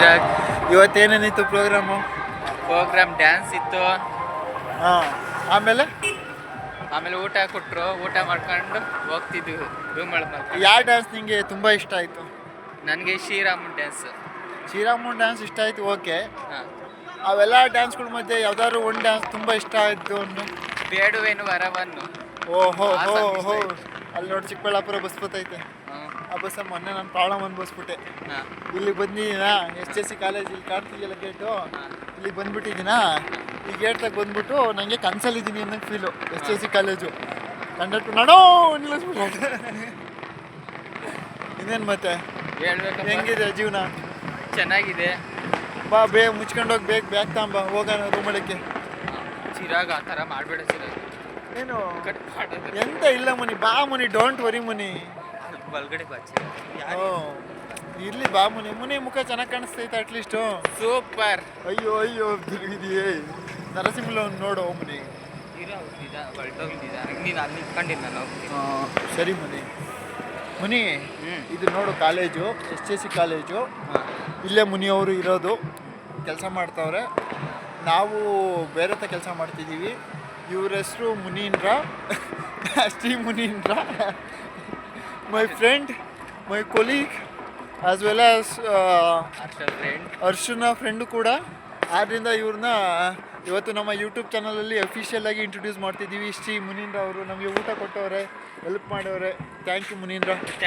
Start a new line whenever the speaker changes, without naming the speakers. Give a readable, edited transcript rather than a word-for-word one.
Chirag.
ಇವತ್ತೇನೇನಿತ್ತು programme?
Program dance ಇತ್ತು.
ಹಾಂ, ಆಮೇಲೆ
ಊಟ ಕೊಟ್ಟರು. ಊಟ ಮಾಡ್ಕೊಂಡು ಹೋಗ್ತಿದ್ವಿ ರೂಮ್ಗಳು ಮಾಡ್ಕೊಂಡು.
ಯಾವ ಡ್ಯಾನ್ಸ್ ನಿಂಗೆ ತುಂಬ ಇಷ್ಟ ಆಯಿತು?
ನನಗೆ ಶ್ರೀರಾಮನ್ ಡ್ಯಾನ್ಸ್.
ಶ್ರೀರಾಮನ್ ಡ್ಯಾನ್ಸ್ ಇಷ್ಟ ಆಯಿತು, ಓಕೆ.
ಹಾಂ,
ಅವೆಲ್ಲ ಡ್ಯಾನ್ಸ್ಗಳ ಮಧ್ಯೆ ಯಾವ್ದಾದ್ರು ಒಂದು ಡ್ಯಾನ್ಸ್ ತುಂಬ ಇಷ್ಟ ಆಯಿತು ಅಂದ್ರೆ?
ಬೇಡುವೇನು ವರವನ್ನು.
ಓಹೋ
ಆ
ಹೋ
song ಇಷ್ಟ
ಹೋ
ಆಯ್ತು.
ಅಲ್ಲಿ ನೋಡಿ ಚಿಕ್ಕಬಳ್ಳಾಪುರ ಬಸ್ ಬರ್ತೈತೆ. ಆ ಬಸ್ಸ ಮೊನ್ನೆ ನಾನು ಪ್ರಾಬ್ಲಮ್ ಅನ್ಬಸ್ಬಿಟ್ಟೆ.
ಹಾಂ,
ಇಲ್ಲಿ ಬಂದಿದ್ದೀನಾ, SSC ಕಾಲೇಜ್ ಇಲ್ಲಿ ಕಾಣ್ತಿದೆಯಲ್ಲ ಗೇಟು, ಇಲ್ಲಿ ಬಂದ್ಬಿಟ್ಟಿದ್ದೀನಾ. ಈ ಗೇಟ್ದಾಗ ಬಂದ್ಬಿಟ್ಟು ನನಗೆ ಕನ್ಸಲ್ಲಿದ್ದೀನಿ ಅನ್ನೋದು ಫೀಲು. SSC ಕಾಲೇಜು ಕಂಡಕ್ಟರ್ ನಾಡೋ ನಿಲ್ಲಿಸ್ಬಿಟ್ಟು. ಇನ್ನೇನು ಮತ್ತೆ
ಹೇಳ್ಬೇಕಪ್ಪ.
ಹೆಂಗಿದೆ ಜೀವನ?
ಚೆನ್ನಾಗಿದೆ.
ಬಾ ಬೇಗ ಮುಚ್ಕೊಂಡೋಗಿ ಬೇಗ ಬ್ಯಾಗ್ ತಗೊಂಬ, ಹೋಗೋಣ ರೂಮ್ ಒಳಕ್ಕೆ.
ಚಿರಾಗ್ ಆ ಥರ ಮಾಡಬೇಡ ಚಿರಾಗ್.
ಏನು
ಕಟ್ ಮಾಡೋದು
ಎಂತ ಇಲ್ಲ ಮುನಿ, ಬಾ ಮುನಿ, ಡೋಂಟ್ ವರಿ ಮುನಿ.
ಒಳಗಡೆ ಬಾ ಚಿರಾಗ್.
ಓ ಇರ್ಲಿ ಬಾ ಮುನಿ. ಮುನಿ ಮುಖ ಚೆನ್ನಾಗಿ ಕಾಣಿಸ್ತೈತೆ ಅಟ್ಲೀಸ್ಟು.
ಸೂಪರ್.
ಅಯ್ಯೋ ಅಯ್ಯೋ ತಿರುಗಿದೆಯೇ ನರಸಿಂಹಲ ನೋಡು ಮುನಿ.
ಹೊರಟೋಗಿದ್ದ ನೀನು ಅಲ್ಲಿ ನಿಂತ್ಕೊಂಡಿದ್ದು ನಾನು ಹೋಗ್ತೀನಿ.
ಸರಿ ಮುನಿ. ಮುನಿ ಇದು ನೋಡು ಕಾಲೇಜು, SSC ಕಾಲೇಜು. ಇಲ್ಲೇ ಮುನಿಯವರು ಇರೋದು, ಕೆಲಸ ಮಾಡ್ತಾವ್ರೆ. ನಾವು ಬೇರೆ ತ ಕೆಲಸ ಮಾಡ್ತಿದ್ದೀವಿ. ಇವ್ರ ಹೆಸರು Munindra, Shri Munindra. My friend, my colleague as well as ಅರ್ಶನ ಫ್ರೆಂಡು ಕೂಡ. ಆದ್ದರಿಂದ ಇವ್ರನ್ನ ಇವತ್ತು ನಮ್ಮ ಯೂಟ್ಯೂಬ್ ಚಾನಲಲ್ಲಿ ಅಫಿಷಿಯಲ್ ಆಗಿ ಇಂಟ್ರೊಡ್ಯೂಸ್ ಮಾಡ್ತಿದ್ದೀವಿ. ಶ್ರೀ ಮುನೀಂದ್ರ ಅವರು ನಮಗೆ ಊಟ ಕೊಟ್ಟವ್ರೆ, ಹೆಲ್ಪ್ ಮಾಡವ್ರೆ. Thank you Munindra.
ಥ್ಯಾಂಕ್